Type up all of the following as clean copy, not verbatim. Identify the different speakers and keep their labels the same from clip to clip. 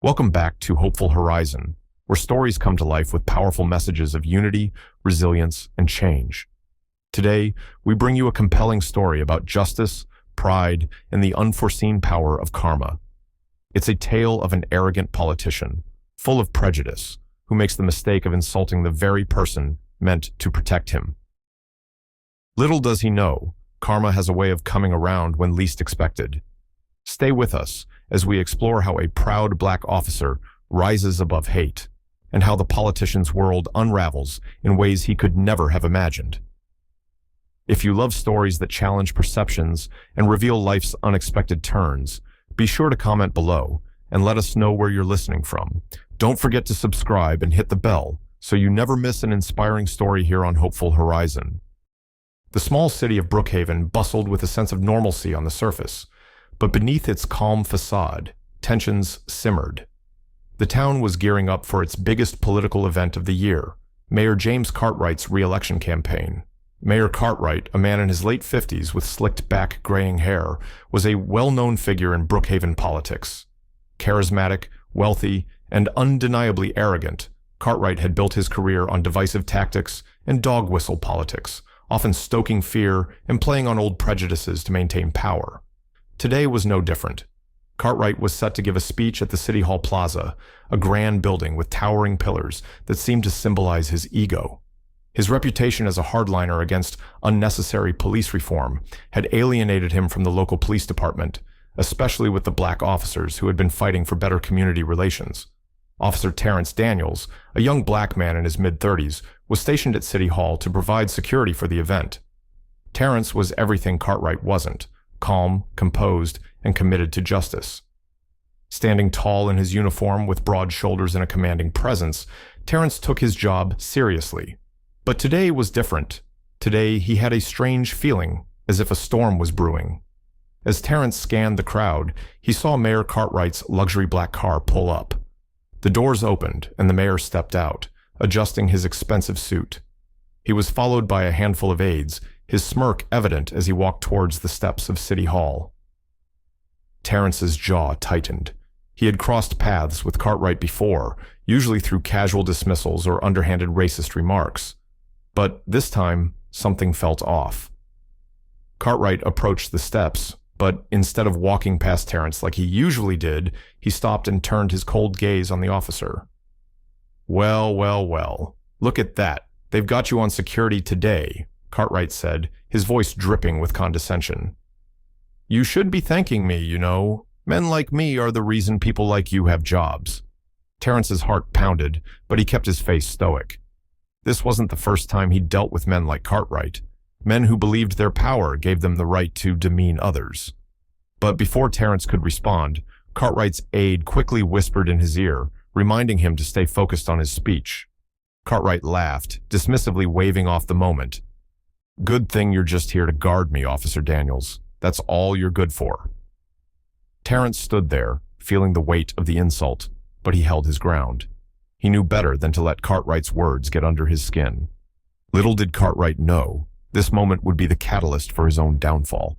Speaker 1: Welcome back to Hopeful Horizon, where stories come to life with powerful messages of unity, resilience, and change. Today, we bring you a compelling story about justice, pride, and the unforeseen power of karma. It's a tale of an arrogant politician, full of prejudice, who makes the mistake of insulting the very person meant to protect him. Little does he know, karma has a way of coming around when least expected. Stay with us as we explore how a proud black officer rises above hate, and how the politician's world unravels in ways he could never have imagined. If you love stories that challenge perceptions and reveal life's unexpected turns, be sure to comment below and let us know where you're listening from. Don't forget to subscribe and hit the bell so you never miss an inspiring story here on Hopeful Horizon. The small city of Brookhaven bustled with a sense of normalcy on the surface, but beneath its calm facade, tensions simmered. The town was gearing up for its biggest political event of the year, Mayor James Cartwright's re-election campaign. Mayor Cartwright, a man in his late 50s with slicked back graying hair, was a well-known figure in Brookhaven politics. Charismatic, wealthy, and undeniably arrogant, Cartwright had built his career on divisive tactics and dog whistle politics, often stoking fear and playing on old prejudices to maintain power. Today was no different. Cartwright was set to give a speech at the City Hall Plaza, a grand building with towering pillars that seemed to symbolize his ego. His reputation as a hardliner against unnecessary police reform had alienated him from the local police department, especially with the black officers who had been fighting for better community relations. Officer Terrence Daniels, a young black man in his mid-30s, was stationed at City Hall to provide security for the event. Terrence was everything Cartwright wasn't: calm, composed, and committed to justice. Standing tall in his uniform with broad shoulders and a commanding presence, Terrence took his job seriously. But today was different. Today he had a strange feeling, as if a storm was brewing. As Terrence scanned the crowd, he saw Mayor Cartwright's luxury black car pull up. The doors opened, and the mayor stepped out, adjusting his expensive suit. He was followed by a handful of aides, his smirk evident as he walked towards the steps of City Hall. Terrence's jaw tightened. He had crossed paths with Cartwright before, usually through casual dismissals or underhanded racist remarks. But this time, something felt off. Cartwright approached the steps, but instead of walking past Terrence like he usually did, he stopped and turned his cold gaze on the officer. "Well, well, well. Look at that. They've got you on security today," Cartwright said, his voice dripping with condescension. "You should be thanking me, you know. Men like me are the reason people like you have jobs." Terrence's heart pounded, but he kept his face stoic. This wasn't the first time he'd dealt with men like Cartwright, men who believed their power gave them the right to demean others. But before Terrence could respond, Cartwright's aide quickly whispered in his ear, reminding him to stay focused on his speech. Cartwright laughed, dismissively waving off the moment. "Good thing you're just here to guard me, Officer Daniels. That's all you're good for." Terrence stood there, feeling the weight of the insult, but he held his ground. He knew better than to let Cartwright's words get under his skin. Little did Cartwright know, this moment would be the catalyst for his own downfall.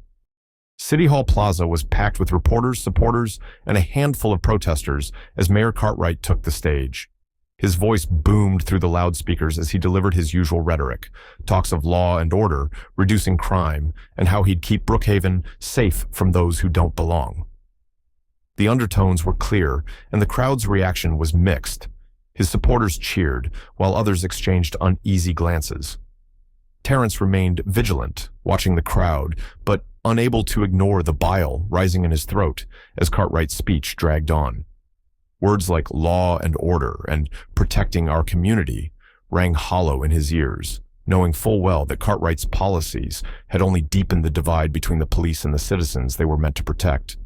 Speaker 1: City Hall Plaza was packed with reporters, supporters, and a handful of protesters as Mayor Cartwright took the stage. His voice boomed through the loudspeakers as he delivered his usual rhetoric, talks of law and order, reducing crime, and how he'd keep Brookhaven safe from those who don't belong. The undertones were clear, and the crowd's reaction was mixed. His supporters cheered, while others exchanged uneasy glances. Terrence remained vigilant, watching the crowd, but unable to ignore the bile rising in his throat as Cartwright's speech dragged on. Words like law and order and protecting our community rang hollow in his ears, knowing full well that Cartwright's policies had only deepened the divide between the police and the citizens they were meant to protect.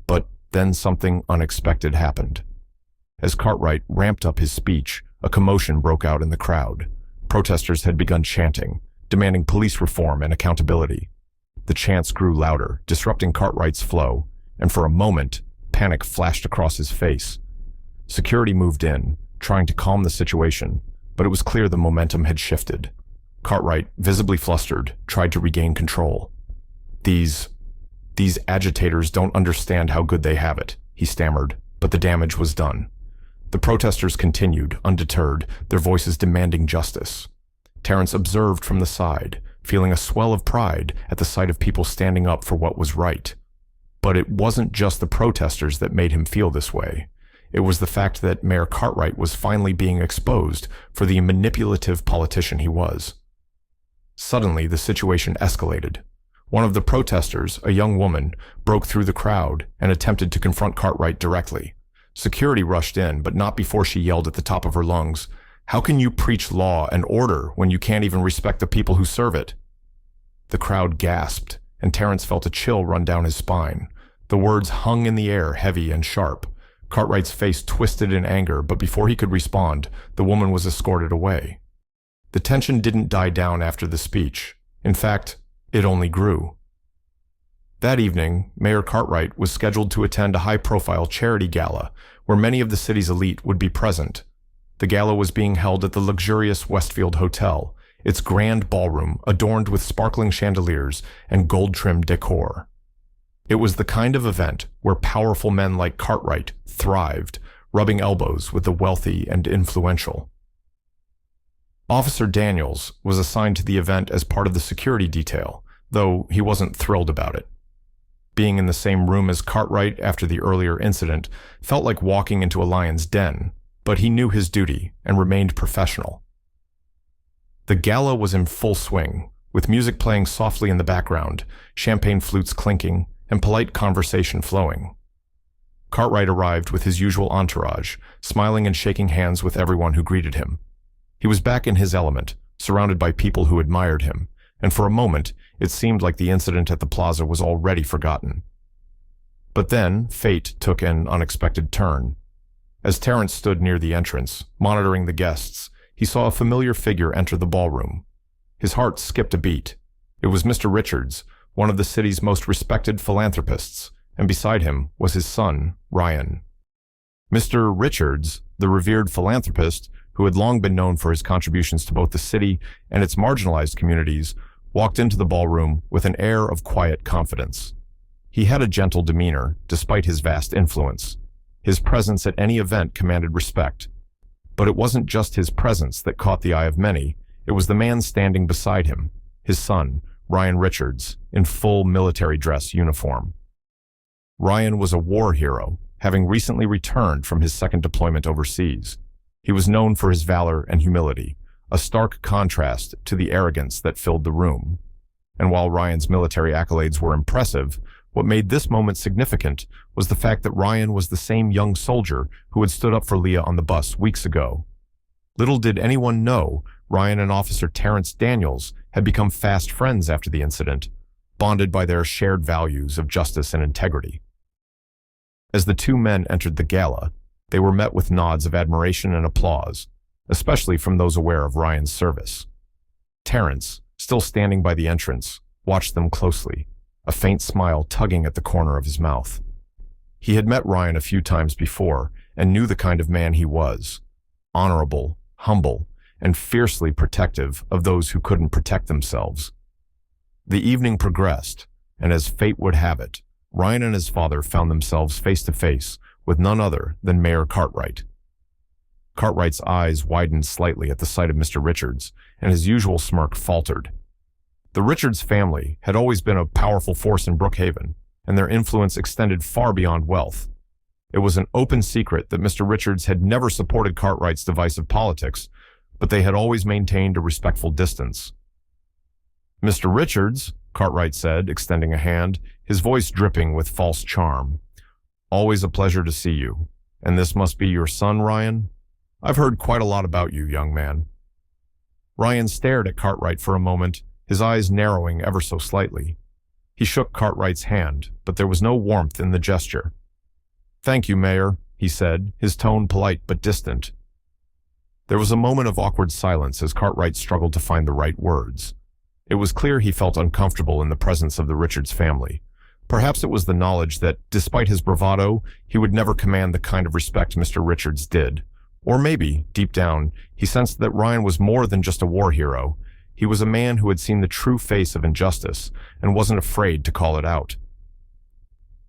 Speaker 1: But then something unexpected happened. As Cartwright ramped up his speech, a commotion broke out in the crowd. Protesters had begun chanting, demanding police reform and accountability. The chants grew louder, disrupting Cartwright's flow, and for a moment, panic flashed across his face. Security moved in, trying to calm the situation, but it was clear the momentum had shifted. Cartwright, visibly flustered, tried to regain control. These agitators don't understand how good they have it," he stammered. but the damage was done. The protesters continued, undeterred, their voices demanding justice. Terence observed from the side, feeling a swell of pride at the sight of people standing up for what was right. But it wasn't just the protesters that made him feel this way. It was the fact that Mayor Cartwright was finally being exposed for the manipulative politician he was. Suddenly, the situation escalated. One of the protesters, a young woman, broke through the crowd and attempted to confront Cartwright directly. Security rushed in, but not before she yelled at the top of her lungs, "How can you preach law and order when you can't even respect the people who serve it?" The crowd gasped, and Terence felt a chill run down his spine. The words hung in the air, heavy and sharp. Cartwright's face twisted in anger, but before he could respond, the woman was escorted away. The tension didn't die down after the speech. In fact, it only grew. That evening, Mayor Cartwright was scheduled to attend a high-profile charity gala, where many of the city's elite would be present. The gala was being held at the luxurious Westfield Hotel, its grand ballroom adorned with sparkling chandeliers and gold-trimmed decor. It was the kind of event where powerful men like Cartwright thrived, rubbing elbows with the wealthy and influential. Officer Daniels was assigned to the event as part of the security detail, though he wasn't thrilled about it. Being in the same room as Cartwright after the earlier incident felt like walking into a lion's den, but he knew his duty and remained professional. The gala was in full swing, with music playing softly in the background, champagne flutes clinking, and polite conversation flowing. Cartwright arrived with his usual entourage, smiling and shaking hands with everyone who greeted him. He was back in his element, surrounded by people who admired him, and for a moment, it seemed like the incident at the plaza was already forgotten. But then, fate took an unexpected turn. As Terence stood near the entrance, monitoring the guests, he saw a familiar figure enter the ballroom. His heart skipped a beat. It was Mr. Richards, one of the city's most respected philanthropists, and beside him was his son, Ryan. Mr. Richards, the revered philanthropist, who had long been known for his contributions to both the city and its marginalized communities, walked into the ballroom with an air of quiet confidence. He had a gentle demeanor, despite his vast influence. His presence at any event commanded respect. But it wasn't just his presence that caught the eye of many, it was the man standing beside him, his son, Ryan Richards, in full military dress uniform. Ryan was a war hero, having recently returned from his second deployment overseas. He was known for his valor and humility, a stark contrast to the arrogance that filled the room. And while Ryan's military accolades were impressive, what made this moment significant was the fact that Ryan was the same young soldier who had stood up for Leah on the bus weeks ago. Little did anyone know, Ryan and Officer Terence Daniels had become fast friends after the incident, bonded by their shared values of justice and integrity. As the two men entered the gala, they were met with nods of admiration and applause, especially from those aware of Ryan's service. Terence, still standing by the entrance, watched them closely, a faint smile tugging at the corner of his mouth. He had met Ryan a few times before and knew the kind of man he was: honorable, humble, and fiercely protective of those who couldn't protect themselves. The evening progressed, and as fate would have it, Ryan and his father found themselves face to face with none other than Mayor Cartwright. Cartwright's eyes widened slightly at the sight of Mr. Richards, and his usual smirk faltered. The Richards family had always been a powerful force in Brookhaven, and their influence extended far beyond wealth. It was an open secret that Mr. Richards had never supported Cartwright's divisive politics, but they had always maintained a respectful distance. "Mr. Richards," Cartwright said, extending a hand, his voice dripping with false charm. "Always a pleasure to see you. And this must be your son, Ryan? I've heard quite a lot about you, young man." Ryan stared at Cartwright for a moment, his eyes narrowing ever so slightly. He shook Cartwright's hand, but there was no warmth in the gesture. "Thank you, Mayor," he said, his tone polite but distant. There was a moment of awkward silence as Cartwright struggled to find the right words. It was clear he felt uncomfortable in the presence of the Richards family. Perhaps it was the knowledge that, despite his bravado, he would never command the kind of respect Mr. Richards did. Or maybe, deep down, he sensed that Ryan was more than just a war hero. He was a man who had seen the true face of injustice and wasn't afraid to call it out.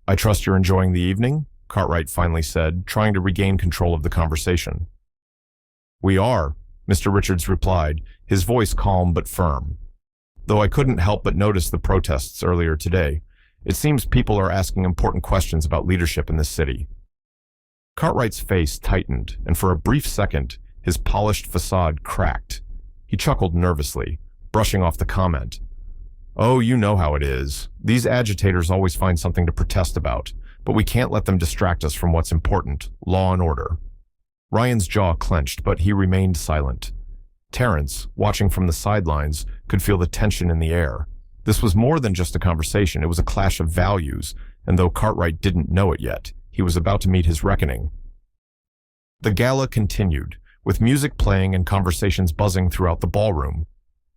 Speaker 1: "I trust you're enjoying the evening?" Cartwright finally said, trying to regain control of the conversation. "We are," Mr. Richards replied, his voice calm but firm. "Though I couldn't help but notice the protests earlier today. It seems people are asking important questions about leadership in this city." Cartwright's face tightened, and for a brief second, his polished facade cracked. He chuckled nervously, brushing off the comment. "Oh, you know how it is. These agitators always find something to protest about, but we can't let them distract us from what's important, law and order." Ryan's jaw clenched, but he remained silent. Terrence, watching from the sidelines, could feel the tension in the air. This was more than just a conversation, it was a clash of values, and though Cartwright didn't know it yet, he was about to meet his reckoning. The gala continued, with music playing and conversations buzzing throughout the ballroom.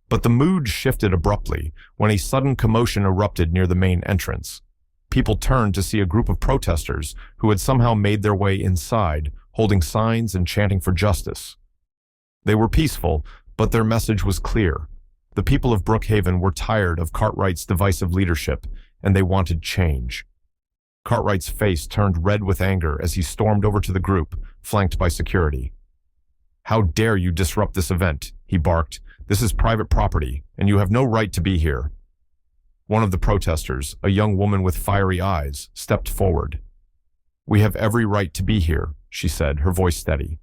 Speaker 1: But the mood shifted abruptly when a sudden commotion erupted near the main entrance. People turned to see a group of protesters who had somehow made their way inside, holding signs and chanting for justice. They were peaceful, but their message was clear. The people of Brookhaven were tired of Cartwright's divisive leadership, and they wanted change. Cartwright's face turned red with anger as he stormed over to the group, flanked by security. "How dare you disrupt this event?" he barked. "This is private property, and you have no right to be here." One of the protesters, a young woman with fiery eyes, stepped forward. "We have every right to be here," she said, her voice steady.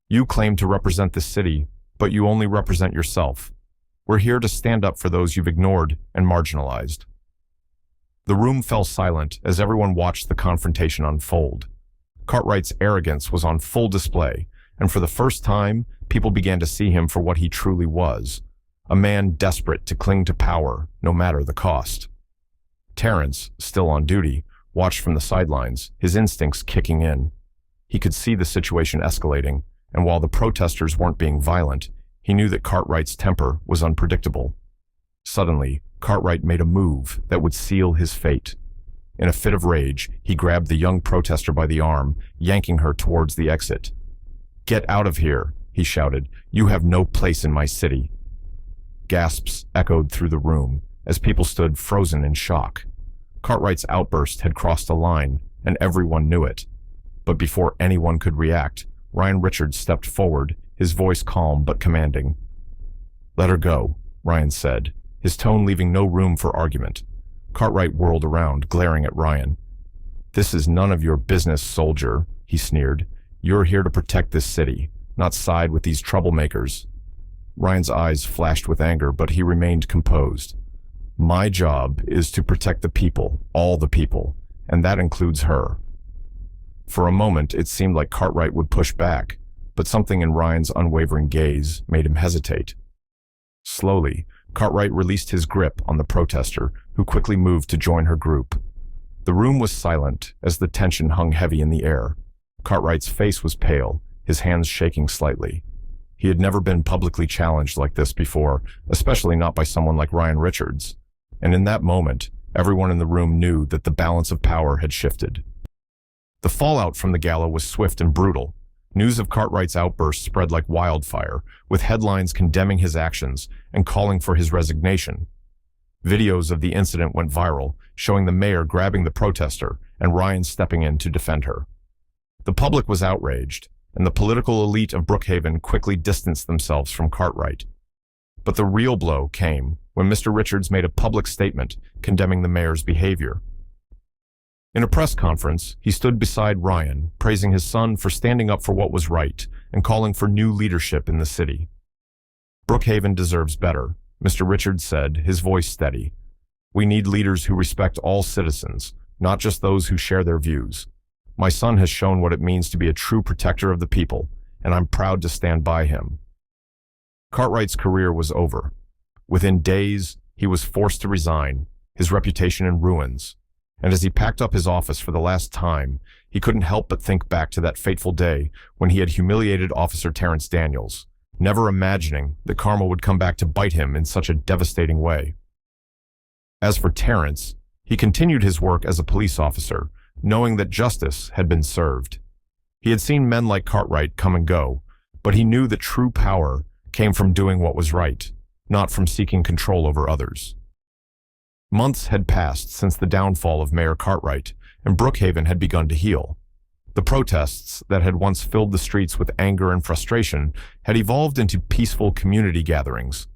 Speaker 1: "You claim to represent the city, but you only represent yourself. We're here to stand up for those you've ignored and marginalized." The room fell silent as everyone watched the confrontation unfold. Cartwright's arrogance was on full display, and for the first time, people began to see him for what he truly was, a man desperate to cling to power, no matter the cost. Terrence, still on duty, watched from the sidelines, his instincts kicking in. He could see the situation escalating, and while the protesters weren't being violent, he knew that Cartwright's temper was unpredictable. Suddenly, Cartwright made a move that would seal his fate. In a fit of rage, he grabbed the young protester by the arm, yanking her towards the exit. "Get out of here," he shouted. "You have no place in my city." Gasps echoed through the room as people stood frozen in shock. Cartwright's outburst had crossed a line, and everyone knew it. But before anyone could react, Ryan Richards stepped forward, his voice calm but commanding. "Let her go," Ryan said, his tone leaving no room for argument. Cartwright whirled around, glaring at Ryan. "This is none of your business, soldier," he sneered. "You're here to protect this city, not side with these troublemakers." Ryan's eyes flashed with anger, but he remained composed. "My job is to protect the people, all the people, and that includes her." For a moment, it seemed like Cartwright would push back, but something in Ryan's unwavering gaze made him hesitate. Slowly, Cartwright released his grip on the protester, who quickly moved to join her group. The room was silent as the tension hung heavy in the air. Cartwright's face was pale, his hands shaking slightly. He had never been publicly challenged like this before, especially not by someone like Ryan Richards. And in that moment, everyone in the room knew that the balance of power had shifted. The fallout from the gala was swift and brutal. News of Cartwright's outburst spread like wildfire, with headlines condemning his actions and calling for his resignation. Videos of the incident went viral, showing the mayor grabbing the protester and Ryan stepping in to defend her. The public was outraged, and the political elite of Brookhaven quickly distanced themselves from Cartwright. But the real blow came when Mr. Richards made a public statement condemning the mayor's behavior. In a press conference, he stood beside Ryan, praising his son for standing up for what was right and calling for new leadership in the city. "Brookhaven deserves better," Mr. Richards said, his voice steady. "We need leaders who respect all citizens, not just those who share their views. My son has shown what it means to be a true protector of the people, and I'm proud to stand by him." Cartwright's career was over. Within days, he was forced to resign, his reputation in ruins. And as he packed up his office for the last time, he couldn't help but think back to that fateful day when he had humiliated Officer Terrence Daniels, never imagining that karma would come back to bite him in such a devastating way. As for Terrence, he continued his work as a police officer, knowing that justice had been served. He had seen men like Cartwright come and go, but he knew that true power came from doing what was right, not from seeking control over others. Months had passed since the downfall of Mayor Cartwright, and Brookhaven had begun to heal. The protests that had once filled the streets with anger and frustration had evolved into peaceful community gatherings.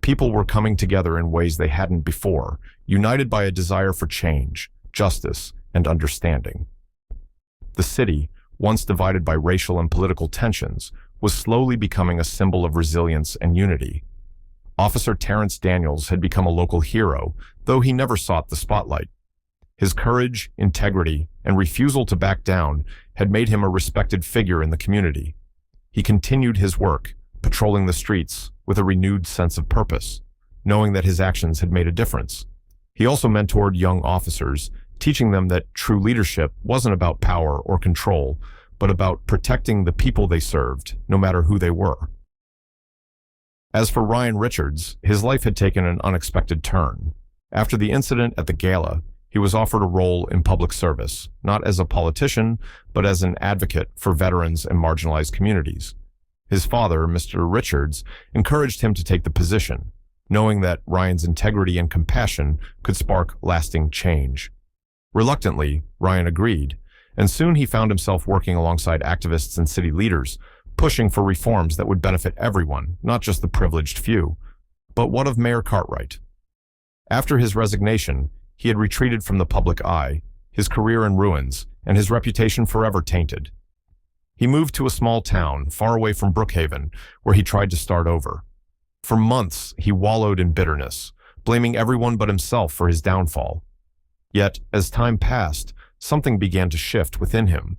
Speaker 1: People were coming together in ways they hadn't before, united by a desire for change, justice, and understanding. The city, once divided by racial and political tensions, was slowly becoming a symbol of resilience and unity. Officer Terrence Daniels had become a local hero, though he never sought the spotlight. His courage, integrity, and refusal to back down had made him a respected figure in the community. He continued his work, patrolling the streets with a renewed sense of purpose, knowing that his actions had made a difference. He also mentored young officers, teaching them that true leadership wasn't about power or control, but about protecting the people they served, no matter who they were. As for Ryan Richards, his life had taken an unexpected turn. After the incident at the gala, he was offered a role in public service, not as a politician, but as an advocate for veterans and marginalized communities. His father, Mr. Richards, encouraged him to take the position, knowing that Ryan's integrity and compassion could spark lasting change. Reluctantly, Ryan agreed, and soon he found himself working alongside activists and city leaders, pushing for reforms that would benefit everyone, not just the privileged few. But what of Mayor Cartwright? After his resignation, he had retreated from the public eye, his career in ruins, and his reputation forever tainted. He moved to a small town far away from Brookhaven, where he tried to start over. For months, he wallowed in bitterness, blaming everyone but himself for his downfall. Yet, as time passed, something began to shift within him.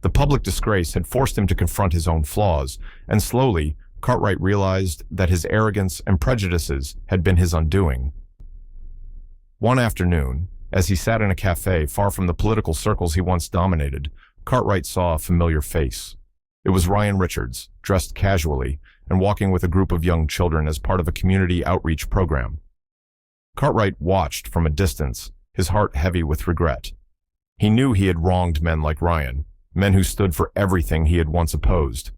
Speaker 1: The public disgrace had forced him to confront his own flaws, and slowly, Cartwright realized that his arrogance and prejudices had been his undoing. One afternoon, as he sat in a cafe far from the political circles he once dominated, Cartwright saw a familiar face. It was Ryan Richards, dressed casually and walking with a group of young children as part of a community outreach program. Cartwright watched from a distance, his heart heavy with regret. He knew he had wronged men like Ryan, men who stood for everything he had once opposed.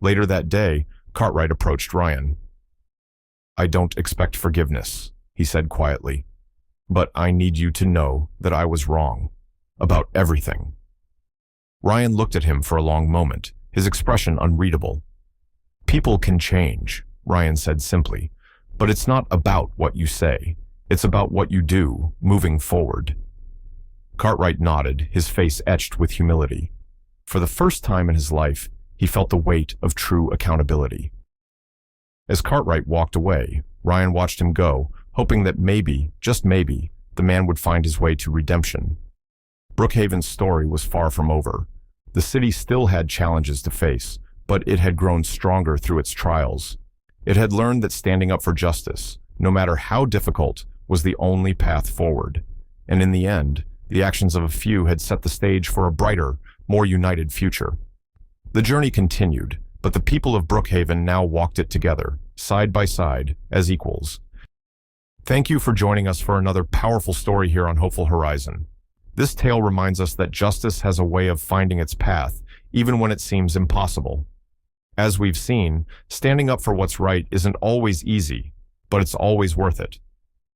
Speaker 1: Later that day, Cartwright approached Ryan. "I don't expect forgiveness," he said quietly, "but I need you to know that I was wrong. About everything." Ryan looked at him for a long moment, his expression unreadable. "People can change," Ryan said simply, "but it's not about what you say. It's about what you do, moving forward." Cartwright nodded, his face etched with humility. For the first time in his life, he felt the weight of true accountability. As Cartwright walked away, Ryan watched him go, hoping that maybe, just maybe, the man would find his way to redemption. Brookhaven's story was far from over. The city still had challenges to face, but it had grown stronger through its trials. It had learned that standing up for justice, no matter how difficult, was the only path forward. And in the end, the actions of a few had set the stage for a brighter, more united future. The journey continued, but the people of Brookhaven now walked it together, side by side, as equals. Thank you for joining us for another powerful story here on Hopeful Horizon. This tale reminds us that justice has a way of finding its path, even when it seems impossible. As we've seen, standing up for what's right isn't always easy, but it's always worth it.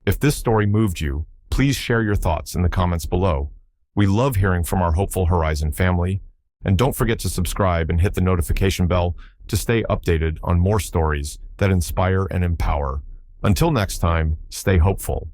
Speaker 1: If this story moved you, please share your thoughts in the comments below. We love hearing from our Hopeful Horizon family, and don't forget to subscribe and hit the notification bell to stay updated on more stories that inspire and empower. Until next time, stay hopeful.